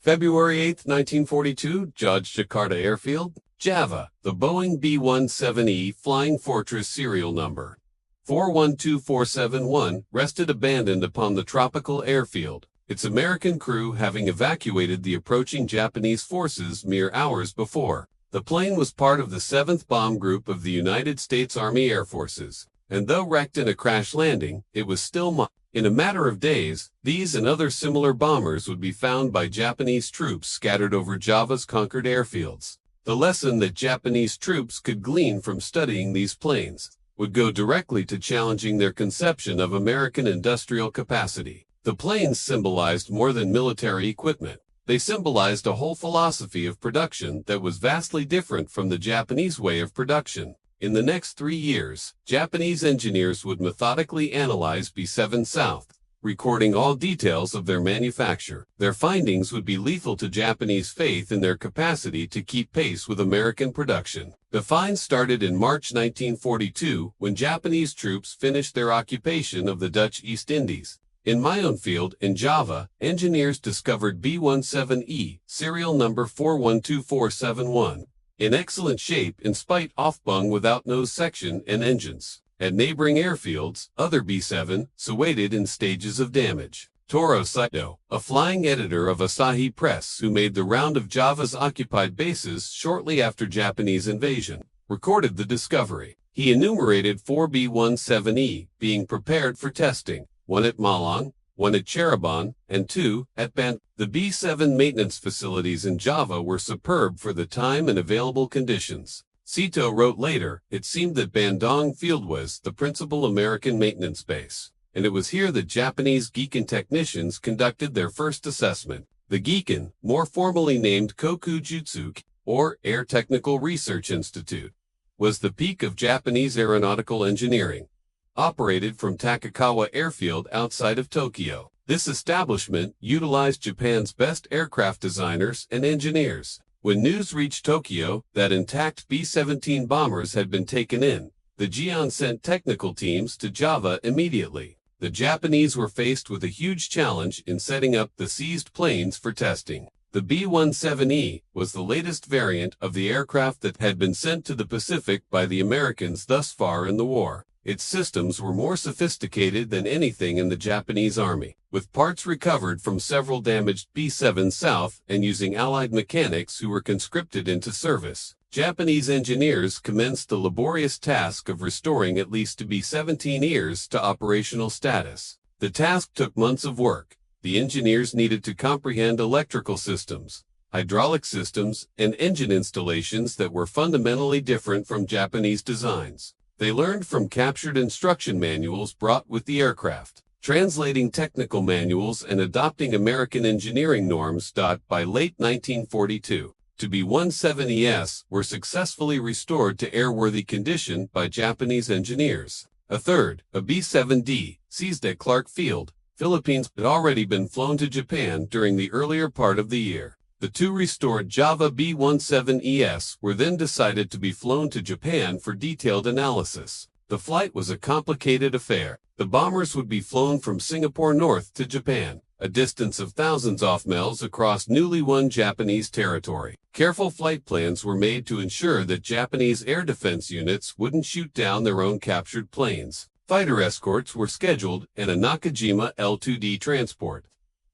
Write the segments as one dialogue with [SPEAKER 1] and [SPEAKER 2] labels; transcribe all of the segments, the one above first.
[SPEAKER 1] February 8, 1942, Jakarta Airfield, Java. The Boeing B-17 Flying Fortress serial number 412471 rested abandoned upon the tropical airfield, its American crew having evacuated the approaching Japanese forces mere hours before. The plane was part of the 7th Bomb Group of the United States Army Air Forces, and though wrecked in a crash landing, it was still in a matter of days, these and other similar bombers would be found by Japanese troops scattered over Java's conquered airfields. The lesson that Japanese troops could glean from studying these planes would go directly to challenging their conception of American industrial capacity. The planes symbolized more than military equipment. They symbolized a whole philosophy of production that was vastly different from the Japanese way of production. In the next 3 years, Japanese engineers would methodically analyze B-7 South, recording all details of their manufacture. Their findings would be lethal to Japanese faith in their capacity to keep pace with American production. The finds started in March 1942 when Japanese troops finished their occupation of the Dutch East Indies. In my own field, in Java, engineers discovered B-17E, serial number 412471. In excellent shape in spite of bung without nose section and engines. At neighboring airfields, other B-7s awaited in stages of damage. Toro Saito, a flying editor of Asahi Press who made the round of Java's occupied bases shortly after Japanese invasion, recorded the discovery. He enumerated 4 B-17E being prepared for testing, 1 at Malang, 1 at Cirebon, and 2 at Bandung. The B-7 maintenance facilities in Java were superb for the time and available conditions. Saito wrote later, it seemed that Bandung Field was the principal American maintenance base, and it was here that Japanese Giken technicians conducted their first assessment. The Giken, more formally named Kokujutsuki, or Air Technical Research Institute, was the peak of Japanese aeronautical engineering. Operated from Takakawa Airfield outside of Tokyo. This establishment utilized Japan's best aircraft designers and engineers. When news reached Tokyo that intact B-17 bombers had been taken in, the Gion sent technical teams to Java immediately. The Japanese were faced with a huge challenge in setting up the seized planes for testing. The B-17E was the latest variant of the aircraft that had been sent to the Pacific by the Americans thus far in the war. Its systems were more sophisticated than anything in the Japanese Army, with parts recovered from several damaged B-7 South and using Allied mechanics who were conscripted into service. Japanese engineers commenced the laborious task of restoring at least two B-17Es to operational status. The task took months of work. The engineers needed to comprehend electrical systems, hydraulic systems, and engine installations that were fundamentally different from Japanese designs. They learned from captured instruction manuals brought with the aircraft, translating technical manuals and adopting American engineering norms. By late 1942, two B-17Es were successfully restored to airworthy condition by Japanese engineers. A third, a B-7D, seized at Clark Field, Philippines, had already been flown to Japan during the earlier part of the year. The two restored Java B-17Es were then decided to be flown to Japan for detailed analysis. The flight was a complicated affair. The bombers would be flown from Singapore north to Japan, a distance of thousands of miles across newly won Japanese territory. Careful flight plans were made to ensure that Japanese air defense units wouldn't shoot down their own captured planes. Fighter escorts were scheduled and a Nakajima L-2D transport,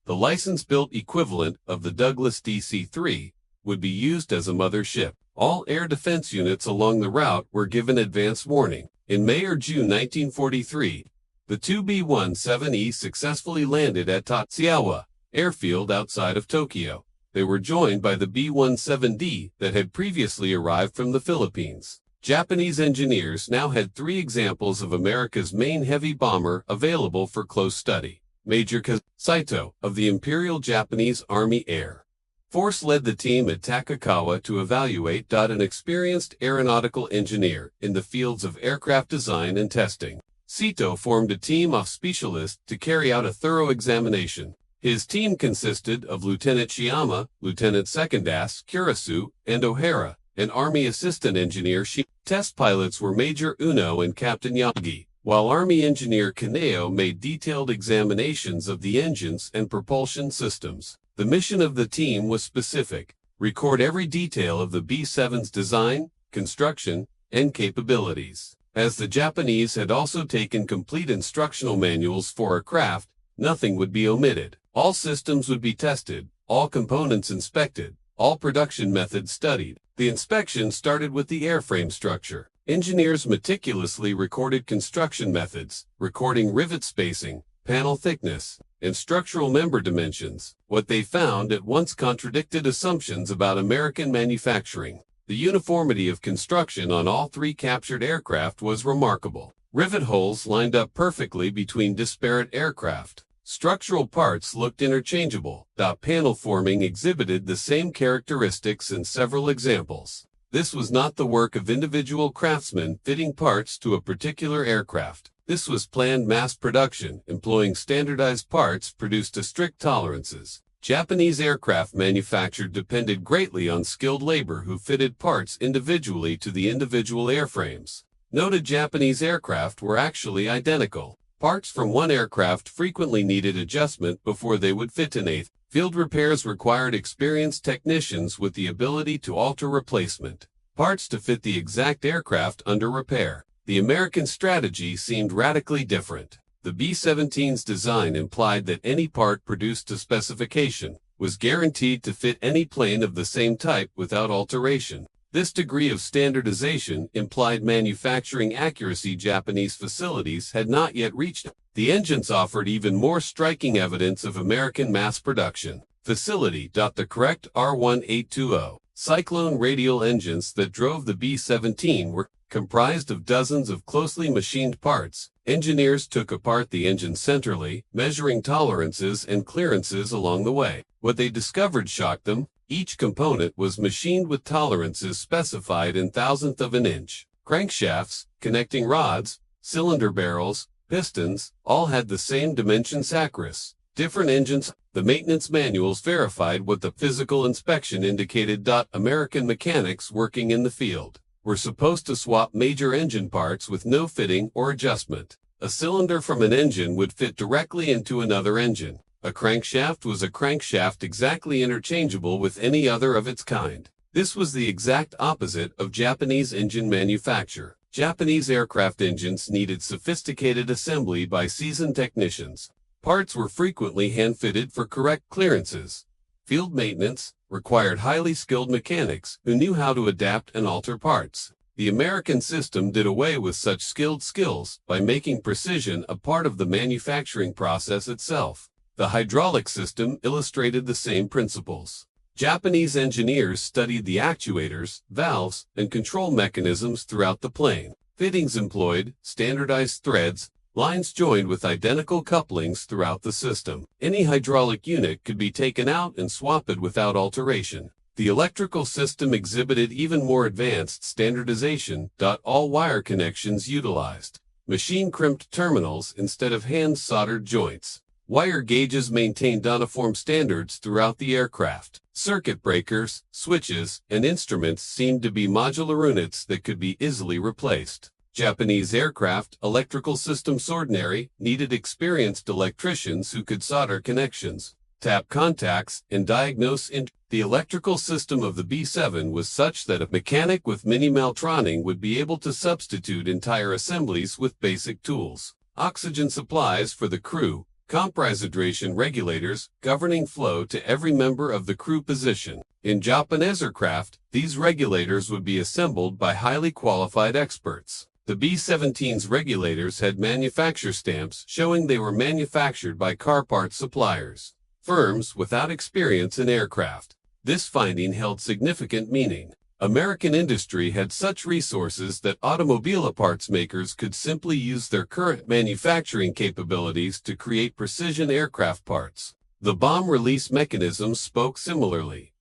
[SPEAKER 1] the license-built equivalent of the Douglas DC-3, would be used as a mother ship. All air defense units along the route were given advance warning. In May or June 1943, the two B-17E successfully landed at Tatsuyawa Airfield outside of Tokyo. They were joined by the B-17D that had previously arrived from the Philippines. Japanese engineers now had 3 examples of America's main heavy bomber available for close study. Major Saito of the Imperial Japanese Army Air Force led the team at Takakawa to evaluate. An experienced aeronautical engineer in the fields of aircraft design and testing, Saito formed a team of specialists to carry out a thorough examination. His team consisted of Lieutenant Shiyama, Lieutenant Secondas Kurisu, and O'Hara, an Army assistant engineer. Test pilots were Major Uno and Captain Yagi, while Army engineer Kaneo made detailed examinations of the engines and propulsion systems. The mission of the team was specific: record every detail of the B-7's design, construction, and capabilities. As the Japanese had also taken complete instructional manuals for a craft, nothing would be omitted. All systems would be tested, all components inspected, all production methods studied. The inspection started with the airframe structure. Engineers meticulously recorded construction methods, recording rivet spacing, panel thickness, and structural member dimensions. What they found at once contradicted assumptions about American manufacturing. The uniformity of construction on all three captured aircraft was remarkable. Rivet holes lined up perfectly between disparate aircraft. Structural parts looked interchangeable. Panel forming exhibited the same characteristics in several examples. This was not the work of individual craftsmen fitting parts to a particular aircraft. This was planned mass production, employing standardized parts produced to strict tolerances. Japanese aircraft manufactured depended greatly on skilled labor who fitted parts individually to the individual airframes. Noted Japanese aircraft were actually identical. Parts from one aircraft frequently needed adjustment before they would fit in a field. Repairs required experienced technicians with the ability to alter replacement parts to fit the exact aircraft under repair. The American strategy seemed radically different. The B-17's design implied that any part produced to specification was guaranteed to fit any plane of the same type without alteration. This degree of standardization implied manufacturing accuracy Japanese facilities had not yet reached. The engines offered even more striking evidence of American mass production. Facility. The correct R1820 Cyclone radial engines that drove the B-17 were comprised of dozens of closely machined parts. Engineers took apart the engine centrally, measuring tolerances and clearances along the way. What they discovered shocked them. Each component was machined with tolerances specified in thousandth of an inch. Crankshafts, connecting rods, cylinder barrels, pistons, all had the same dimension sacris. Different engines. The maintenance manuals verified what the physical inspection indicated. American mechanics working in the field were supposed to swap major engine parts with no fitting or adjustment. A cylinder from an engine would fit directly into another engine. A crankshaft was a crankshaft exactly interchangeable with any other of its kind. This was the exact opposite of Japanese engine manufacture. Japanese aircraft engines needed sophisticated assembly by seasoned technicians. Parts were frequently hand-fitted for correct clearances. Field maintenance required highly skilled mechanics who knew how to adapt and alter parts. The American system did away with such skilled skills by making precision a part of the manufacturing process itself. The hydraulic system illustrated the same principles. Japanese engineers studied the actuators, valves, and control mechanisms throughout the plane. Fittings employed standardized threads, lines joined with identical couplings throughout the system. Any hydraulic unit could be taken out and swapped without alteration. The electrical system exhibited even more advanced standardization. All wire connections utilized machine-crimped terminals instead of hand-soldered joints. Wire gauges maintained uniform standards throughout the aircraft. Circuit breakers, switches, and instruments seemed to be modular units that could be easily replaced. Japanese aircraft electrical systems ordinary needed experienced electricians who could solder connections, tap contacts, and diagnose. The electrical system of the B-7 was such that a mechanic with mini-maltroning would be able to substitute entire assemblies with basic tools. Oxygen supplies for the crew, compression regulators governing flow to every member of the crew position. In Japanese aircraft, these regulators would be assembled by highly qualified experts. The B-17's regulators had manufacture stamps showing they were manufactured by car parts suppliers, firms without experience in aircraft. This finding held significant meaning. American industry had such resources that automobile parts makers could simply use their current manufacturing capabilities to create precision aircraft parts. The bomb release mechanism spoke similarly.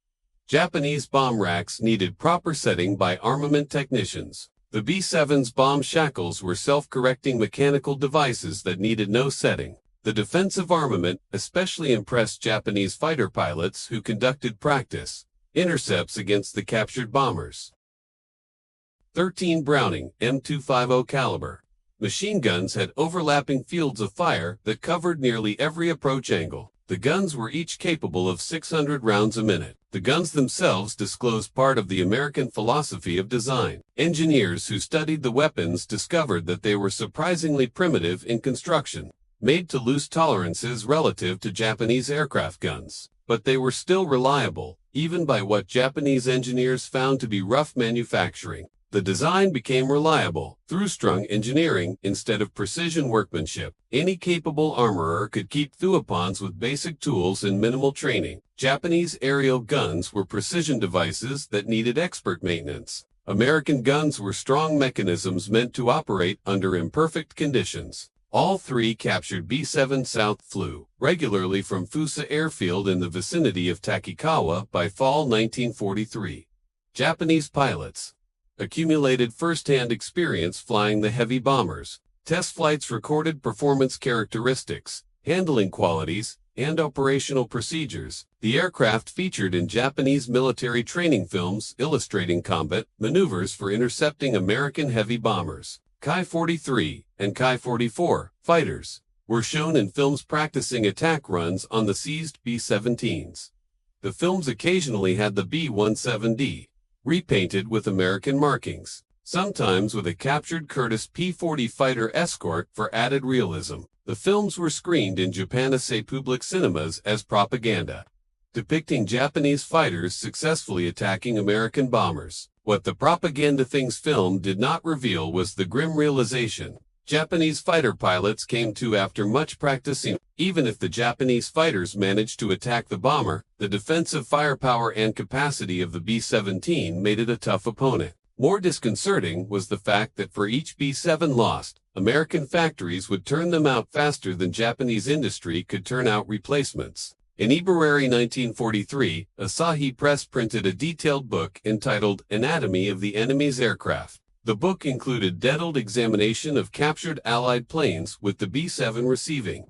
[SPEAKER 1] Japanese bomb racks needed proper setting by armament technicians. The B-7's bomb shackles were self-correcting mechanical devices that needed no setting. The defensive armament especially impressed Japanese fighter pilots who conducted practice intercepts against the captured bombers. 13 Browning M250 caliber. Machine guns had overlapping fields of fire that covered nearly every approach angle. The guns were each capable of 600 rounds a minute. The guns themselves disclosed part of the American philosophy of design. Engineers who studied the weapons discovered that they were surprisingly primitive in construction, made to loose tolerances relative to Japanese aircraft guns. But they were still reliable, even by what Japanese engineers found to be rough manufacturing. The design became reliable through strong engineering instead of precision workmanship. Any capable armorer could keep Thuopons with basic tools and minimal training. Japanese aerial guns were precision devices that needed expert maintenance. American guns were strong mechanisms meant to operate under imperfect conditions. All three captured B-7 South flew regularly from Fusa Airfield in the vicinity of Takikawa by fall 1943. Japanese pilots accumulated first-hand experience flying the heavy bombers. Test flights recorded performance characteristics, handling qualities, and operational procedures. The aircraft featured in Japanese military training films illustrating combat maneuvers for intercepting American heavy bombers. Ki-43 and Ki-44 fighters were shown in films practicing attack runs on the seized B-17s. The films occasionally had the B-17D repainted with American markings, sometimes with a captured Curtiss P-40 fighter escort for added realism. The films were screened in Japanese public cinemas as propaganda, depicting Japanese fighters successfully attacking American bombers. What the propaganda things film did not reveal was the grim realization Japanese fighter pilots came to after much practicing. Even if the Japanese fighters managed to attack the bomber, the defensive firepower and capacity of the B-17 made it a tough opponent. More disconcerting was the fact that for each B-7 lost, American factories would turn them out faster than Japanese industry could turn out replacements. In February 1943, Asahi Press printed a detailed book entitled Anatomy of the Enemy's Aircraft. The book included detailed examination of captured Allied planes, with the B-7 receiving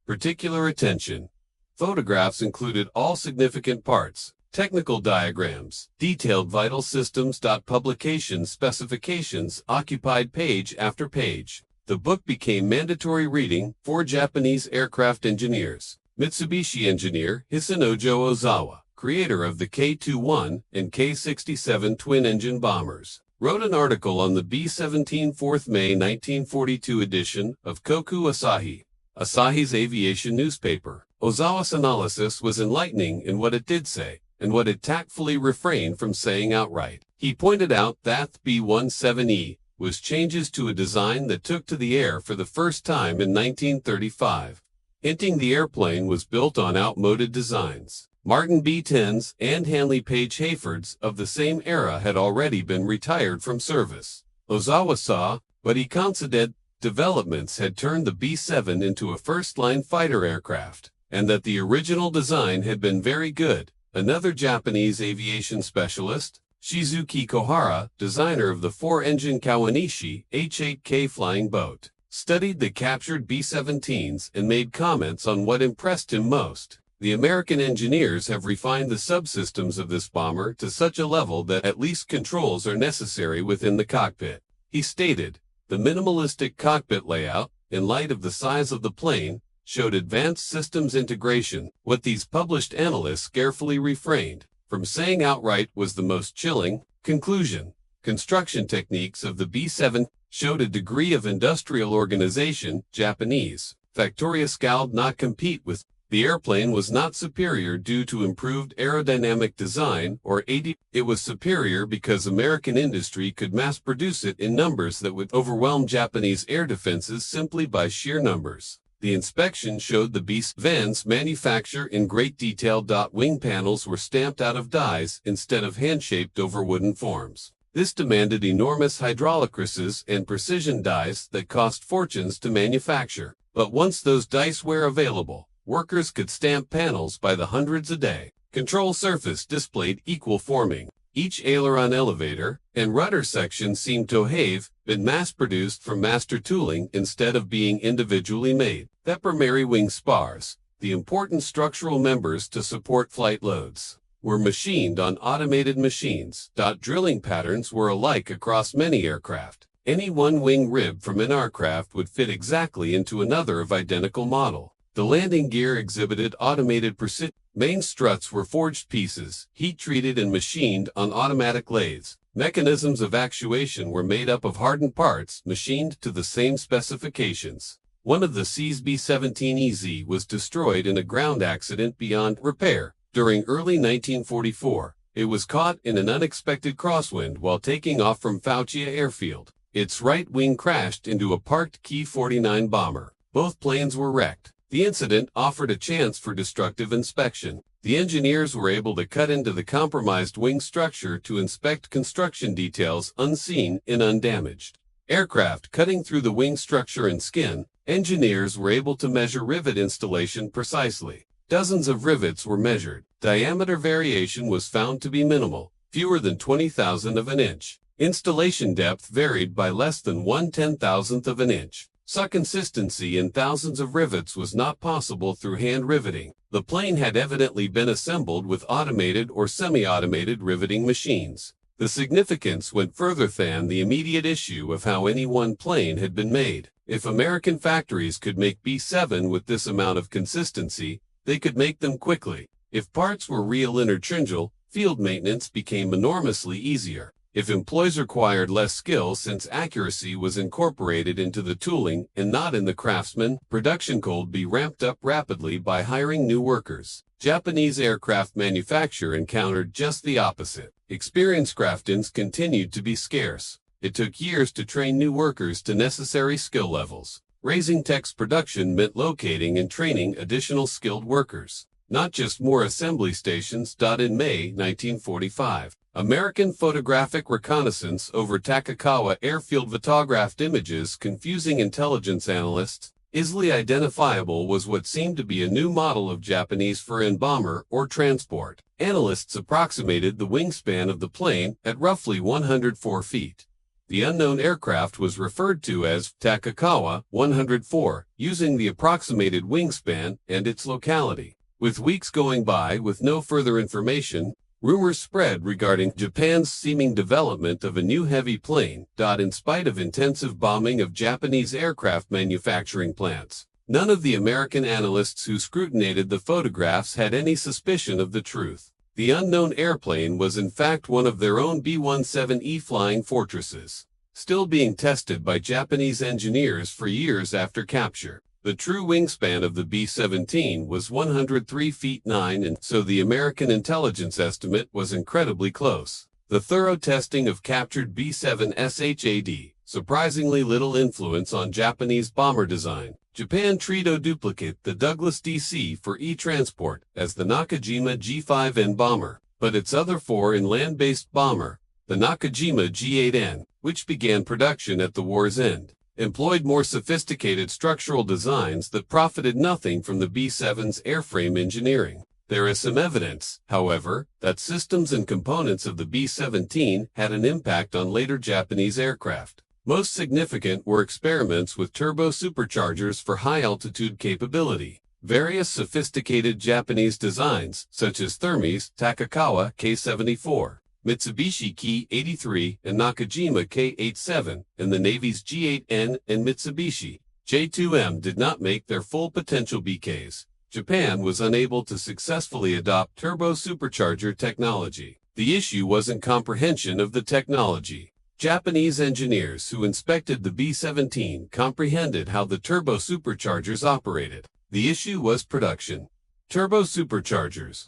[SPEAKER 1] particular attention. Photographs included all significant parts, technical diagrams, detailed vital systems. Publication specifications occupied page after page. The book became mandatory reading for Japanese aircraft engineers. Mitsubishi engineer Hisanojo Ozawa, creator of the K-21 and K-67 twin-engine bombers, wrote an article on the B-17 4th May 1942 edition of Koku Asahi, Asahi's aviation newspaper. Ozawa's analysis was enlightening in what it did say, and what it tactfully refrained from saying outright. He pointed out that the B-17E was changes to a design that took to the air for the first time in 1935, hinting the airplane was built on outmoded designs. Martin B-10s and Hanley Page Hayfords of the same era had already been retired from service. Ozawa saw, but he considered, developments had turned the B-7 into a first-line fighter aircraft, and that the original design had been very good. Another Japanese aviation specialist, Shizuki Kohara, designer of the four-engine Kawanishi H-8K flying boat, studied the captured B-17s and made comments on what impressed him most. The American engineers have refined the subsystems of this bomber to such a level that at least controls are necessary within the cockpit. He stated, the minimalistic cockpit layout, in light of the size of the plane, showed advanced systems integration. What these published analysts carefully refrained from saying outright was the most chilling conclusion. Construction techniques of the B-7 showed a degree of industrial organization Japanese factories could not compete with. The airplane was not superior due to improved aerodynamic design or AD. It was superior because American industry could mass produce it in numbers that would overwhelm Japanese air defenses simply by sheer numbers. The inspection showed the B-7's manufacture in great detail. Wing panels were stamped out of dies instead of hand-shaped over wooden forms. This demanded enormous hydraulic presses and precision dies that cost fortunes to manufacture. But once those dies were available, workers could stamp panels by the hundreds a day. Control surface displayed equal forming. Each aileron elevator and rudder section seemed to have been mass-produced from master tooling instead of being individually made. The primary wing spars, the important structural members to support flight loads, were machined on automated machines. Drilling patterns were alike across many aircraft. Any one wing rib from an aircraft would fit exactly into another of identical model. The landing gear exhibited automated precision. Main struts were forged pieces, heat-treated and machined on automatic lathes. Mechanisms of actuation were made up of hardened parts, machined to the same specifications. One of the C's B-17EZ was destroyed in a ground accident beyond repair. During early 1944, it was caught in an unexpected crosswind while taking off from Fauchia Airfield. Its right wing crashed into a parked Ki-49 bomber. Both planes were wrecked. The incident offered a chance for destructive inspection. The engineers were able to cut into the compromised wing structure to inspect construction details unseen and undamaged. Aircraft cutting through the wing structure and skin, engineers were able to measure rivet installation precisely. Dozens of rivets were measured. Diameter variation was found to be minimal, fewer than 20,000 of an inch. Installation depth varied by less than 1/10,000th of an inch. Such consistency in thousands of rivets was not possible through hand riveting. The plane had evidently been assembled with automated or semi-automated riveting machines. The significance went further than the immediate issue of how any one plane had been made. If American factories could make B-7 with this amount of consistency, they could make them quickly. If parts were real interchangeable, field maintenance became enormously easier. If employees required less skill since accuracy was incorporated into the tooling and not in the craftsman, production could be ramped up rapidly by hiring new workers. Japanese aircraft manufacture encountered just the opposite. Experienced craftsmen continued to be scarce. It took years to train new workers to necessary skill levels. Raising tech's production meant locating and training additional skilled workers, not just more assembly stations. In May 1945, American photographic reconnaissance over Takakawa airfield photographed images confusing intelligence analysts. Easily identifiable was what seemed to be a new model of Japanese foreign bomber or transport. Analysts approximated the wingspan of the plane at roughly 104 feet. The unknown aircraft was referred to as Takakawa 104, using the approximated wingspan and its locality. With weeks going by with no further information, rumors spread regarding Japan's seeming development of a new heavy plane. In spite of intensive bombing of Japanese aircraft manufacturing plants, none of the American analysts who scrutinized the photographs had any suspicion of the truth. The unknown airplane was in fact one of their own B-17E flying fortresses, still being tested by Japanese engineers for years after capture. The true wingspan of the B-17 was 103 feet 9 and so the American intelligence estimate was incredibly close. The thorough testing of captured B-7s had surprisingly little influence on Japanese bomber design. Japan tried to duplicate the Douglas DC for E-transport as the Nakajima G5N bomber, but its other foreign land-based bomber, the Nakajima G8N, which began production at the war's end, employed more sophisticated structural designs that profited nothing from the B-7's airframe engineering. There is some evidence, however, that systems and components of the B-17 had an impact on later Japanese aircraft. Most significant were experiments with turbo superchargers for high-altitude capability. Various sophisticated Japanese designs, such as Thermes, Takakawa K-74, Mitsubishi Ki-83, and Nakajima K-87, and the Navy's G8N and Mitsubishi J2M did not make their full potential BKs. Japan was unable to successfully adopt turbo supercharger technology. The issue wasn't comprehension of the technology. Japanese engineers who inspected the B-17 comprehended how the turbo superchargers operated. The issue was production. Turbo superchargers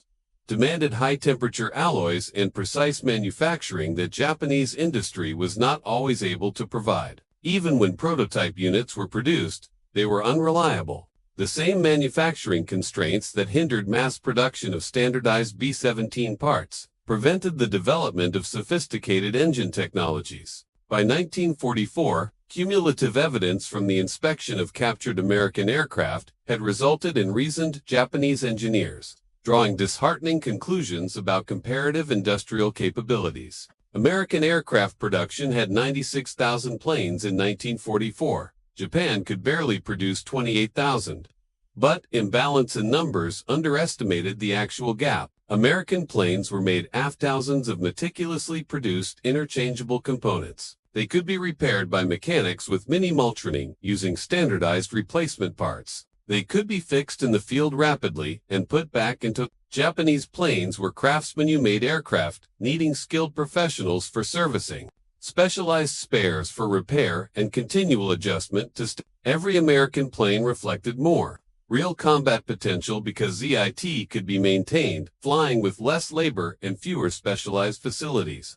[SPEAKER 1] demanded high-temperature alloys and precise manufacturing that Japanese industry was not always able to provide. Even when prototype units were produced, they were unreliable. The same manufacturing constraints that hindered mass production of standardized B-17 parts prevented the development of sophisticated engine technologies. By 1944, cumulative evidence from the inspection of captured American aircraft had resulted in reasoned Japanese engineers drawing disheartening conclusions about comparative industrial capabilities. American aircraft production had 96,000 planes in 1944. Japan could barely produce 28,000. But imbalance in numbers underestimated the actual gap. American planes were made of thousands of meticulously produced interchangeable components. They could be repaired by mechanics with minimal training using standardized replacement parts. They could be fixed in the field rapidly and put back into. Japanese planes were craftsman-made aircraft, needing skilled professionals for servicing, specialized spares for repair, and continual adjustment to every American plane reflected more real combat potential because ZIT could be maintained, flying with less labor and fewer specialized facilities.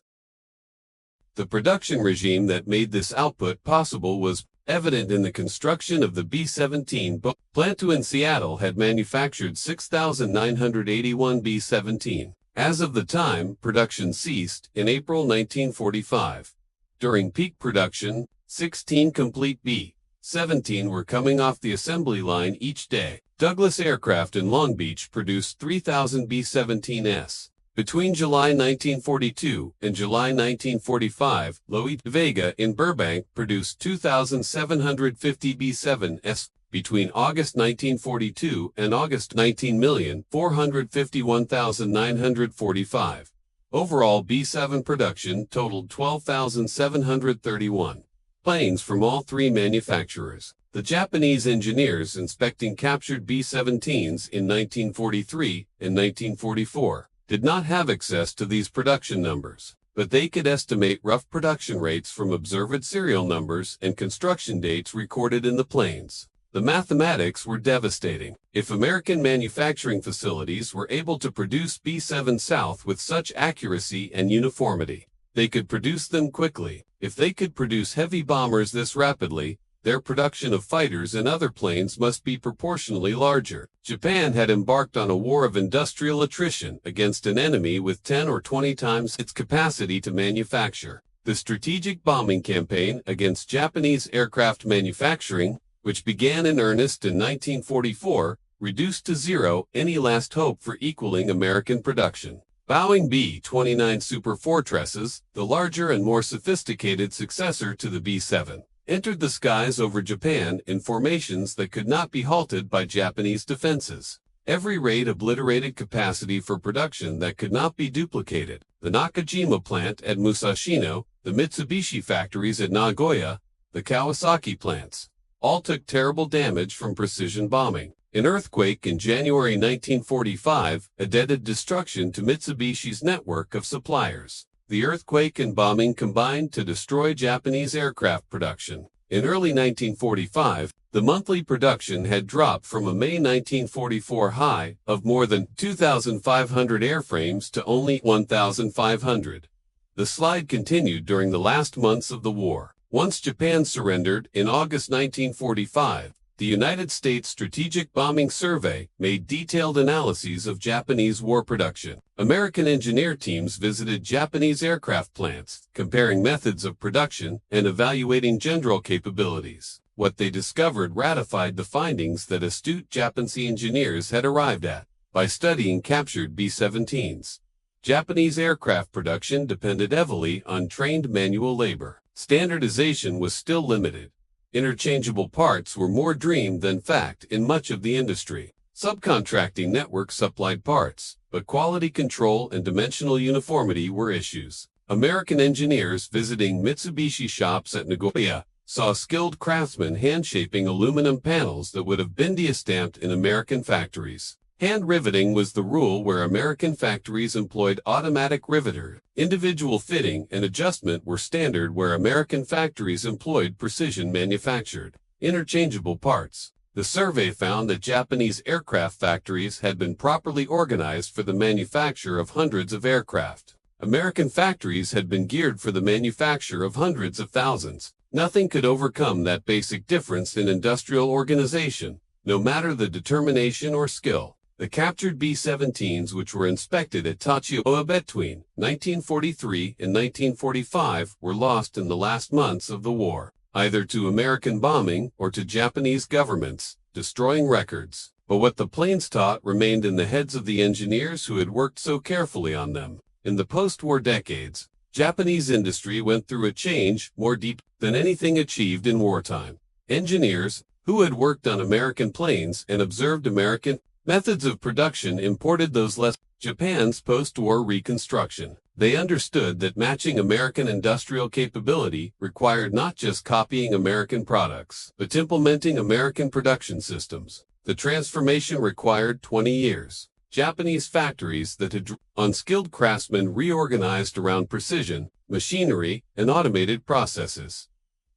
[SPEAKER 1] The production regime that made this output possible was evident in the construction of the B-17 plant in Seattle had manufactured 6,981 B-17. As of the time production ceased, in April 1945. During peak production, 16 complete B-17 were coming off the assembly line each day. Douglas Aircraft in Long Beach produced 3,000 B-17s. Between July 1942 and July 1945, Loewe Vega in Burbank produced 2,750 B-7s. Between August 1942 and August 19,451,945. Overall B-7 production totaled 12,731 planes from all three manufacturers. The Japanese engineers inspecting captured B-17s in 1943 and 1944 did not have access to these production numbers, but they could estimate rough production rates from observed serial numbers and construction dates recorded in the planes. The mathematics were devastating. If American manufacturing facilities were able to produce B-7 South with such accuracy and uniformity, they could produce them quickly. If they could produce heavy bombers this rapidly, their production of fighters and other planes must be proportionally larger. Japan had embarked on a war of industrial attrition against an enemy with 10 or 20 times its capacity to manufacture. The strategic bombing campaign against Japanese aircraft manufacturing, which began in earnest in 1944, reduced to zero any last hope for equaling American production. Boeing B-29 Superfortresses, the larger and more sophisticated successor to the B-7, entered the skies over Japan in formations that could not be halted by Japanese defenses. Every raid obliterated capacity for production that could not be duplicated. The Nakajima plant at Musashino, the Mitsubishi factories at Nagoya, the Kawasaki plants, all took terrible damage from precision bombing. An earthquake in January 1945 added destruction to Mitsubishi's network of suppliers. The earthquake and bombing combined to destroy Japanese aircraft production. In early 1945, the monthly production had dropped from a May 1944 high of more than 2,500 airframes to only 1,500. The slide continued during the last months of the war. Once Japan surrendered in August 1945, the United States Strategic Bombing Survey made detailed analyses of Japanese war production. American engineer teams visited Japanese aircraft plants, comparing methods of production and evaluating general capabilities. What they discovered ratified the findings that astute Japanese engineers had arrived at. By studying captured B-17s, Japanese aircraft production depended heavily on trained manual labor. Standardization was still limited. Interchangeable parts were more dream than fact in much of the industry. Subcontracting networks supplied parts, but quality control and dimensional uniformity were issues. American engineers visiting Mitsubishi shops at Nagoya saw skilled craftsmen hand-shaping aluminum panels that would have been de-stamped in American factories. Hand riveting was the rule where American factories employed automatic riveter. Individual fitting and adjustment were standard where American factories employed precision manufactured, interchangeable parts. The survey found that Japanese aircraft factories had been properly organized for the manufacture of hundreds of aircraft. American factories had been geared for the manufacture of hundreds of thousands. Nothing could overcome that basic difference in industrial organization, no matter the determination or skill. The captured B-17s, which were inspected at Tachioa between 1943 and 1945, were lost in the last months of the war, either to American bombing or to Japanese governments, destroying records. But what the planes taught remained in the heads of the engineers who had worked so carefully on them. In the post-war decades, Japanese industry went through a change more deep than anything achieved in wartime. Engineers, who had worked on American planes and observed American methods of production, imported those lessons. Japan's post-war reconstruction. They understood that matching American industrial capability required not just copying American products, but implementing American production systems. The transformation required 20 years. Japanese factories that had unskilled craftsmen reorganized around precision, machinery, and automated processes.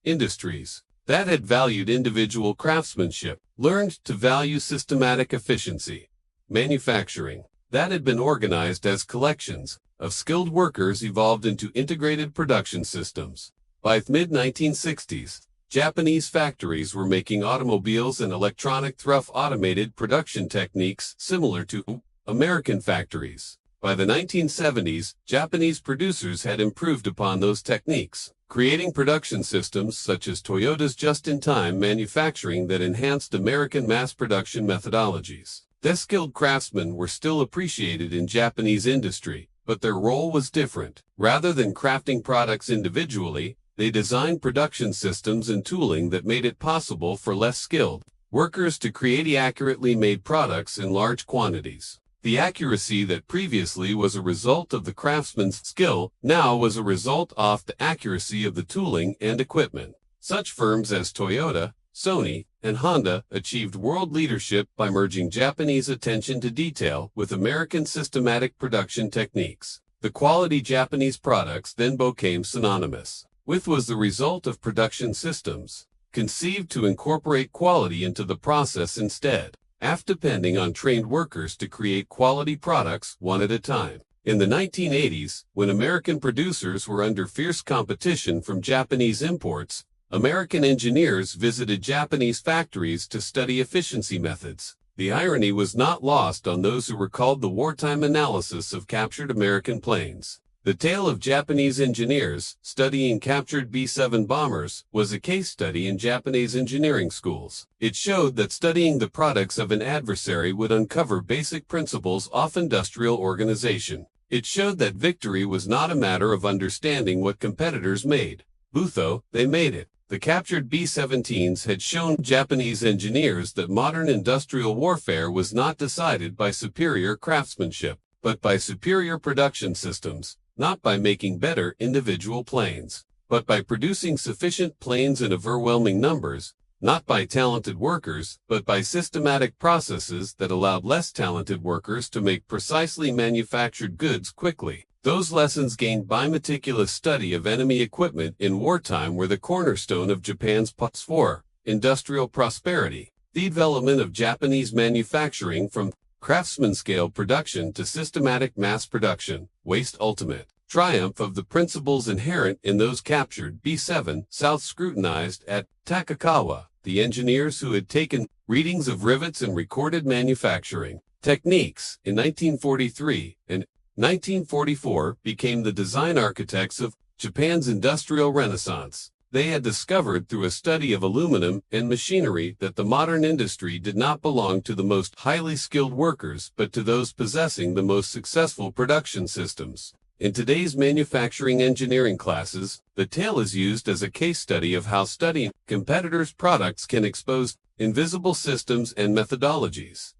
[SPEAKER 1] Industries that had valued individual craftsmanship learned to value systematic efficiency. Manufacturing that had been organized as collections of skilled workers evolved into integrated production systems. By the mid-1960s, Japanese factories were making automobiles and electronic through automated production techniques similar to American factories. By the 1970s, Japanese producers had improved upon those techniques, creating production systems such as Toyota's just-in-time manufacturing that enhanced American mass production methodologies. The skilled craftsmen were still appreciated in Japanese industry, but their role was different. Rather than crafting products individually, they designed production systems and tooling that made it possible for less skilled workers to create accurately made products in large quantities. The accuracy that previously was a result of the craftsman's skill now was a result of the accuracy of the tooling and equipment. Such firms as Toyota, Sony, and Honda achieved world leadership by merging Japanese attention to detail with American systematic production techniques. The quality Japanese products then became synonymous with was the result of production systems conceived to incorporate quality into the process instead of depending on trained workers to create quality products one at a time. In the 1980s, when American producers were under fierce competition from Japanese imports, American engineers visited Japanese factories to study efficiency methods. The irony was not lost on those who recalled the wartime analysis of captured American planes. The tale of Japanese engineers studying captured B-7 bombers was a case study in Japanese engineering schools. It showed that studying the products of an adversary would uncover basic principles of industrial organization. It showed that victory was not a matter of understanding what competitors made, but they made it. The captured B-17s had shown Japanese engineers that modern industrial warfare was not decided by superior craftsmanship, but by superior production systems. Not by making better individual planes, but by producing sufficient planes in overwhelming numbers, not by talented workers, but by systematic processes that allowed less talented workers to make precisely manufactured goods quickly. Those lessons gained by meticulous study of enemy equipment in wartime were the cornerstone of Japan's path for industrial prosperity. The development of Japanese manufacturing from craftsman-scale production to systematic mass production, waste ultimate. Triumph of the principles inherent in those captured B-7 South scrutinized at Takakawa, the engineers who had taken readings of rivets and recorded manufacturing techniques in 1943 and 1944 became the design architects of Japan's industrial renaissance. They had discovered through a study of aluminum and machinery that the modern industry did not belong to the most highly skilled workers but to those possessing the most successful production systems. In today's manufacturing engineering classes, the tale is used as a case study of how studying competitors' products can expose invisible systems and methodologies.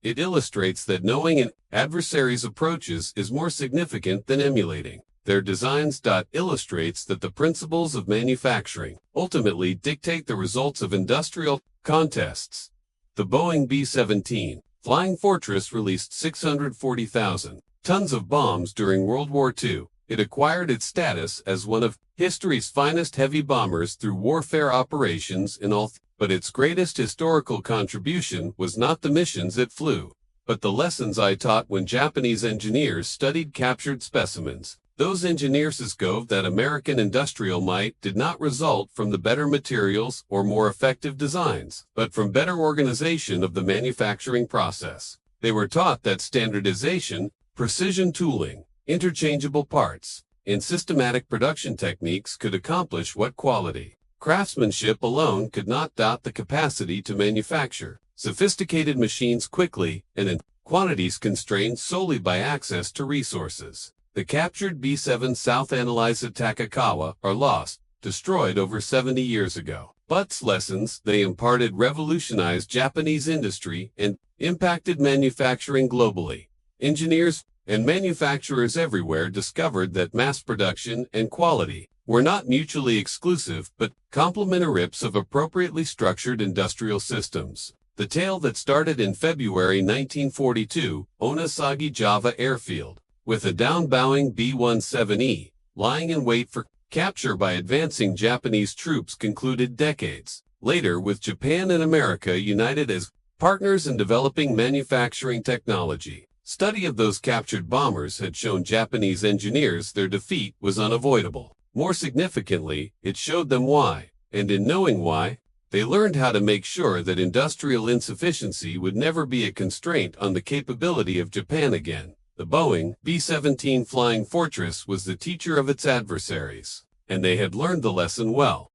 [SPEAKER 1] It illustrates that knowing an adversary's approaches is more significant than emulating their designs. Illustrates that the principles of manufacturing ultimately dictate the results of industrial contests. The Boeing B-17 Flying Fortress released 640,000 tons of bombs during World War II. It acquired its status as one of history's finest heavy bombers through warfare operations in all, but its greatest historical contribution was not the missions it flew, but the lessons I taught when Japanese engineers studied captured specimens. Those engineers discovered that American industrial might did not result from the better materials or more effective designs, but from better organization of the manufacturing process. They were taught that standardization, precision tooling, interchangeable parts, and systematic production techniques could accomplish what quality craftsmanship alone could not. The capacity to manufacture sophisticated machines quickly and in quantities constrained solely by access to resources. The captured B-7 South analyzed at Takakawa are lost, destroyed over 70 years ago. But lessons they imparted revolutionized Japanese industry and impacted manufacturing globally. Engineers and manufacturers everywhere discovered that mass production and quality were not mutually exclusive but complementary of appropriately structured industrial systems. The tale that started in February 1942, Onosagi Java Airfield, with a down-bowing B-17E, lying in wait for capture by advancing Japanese troops concluded decades later, with Japan and America united as partners in developing manufacturing technology. Study of those captured bombers had shown Japanese engineers their defeat was unavoidable. More significantly, it showed them why, and in knowing why, they learned how to make sure that industrial insufficiency would never be a constraint on the capability of Japan again. The Boeing B-17 Flying Fortress was the teacher of its adversaries, and they had learned the lesson well.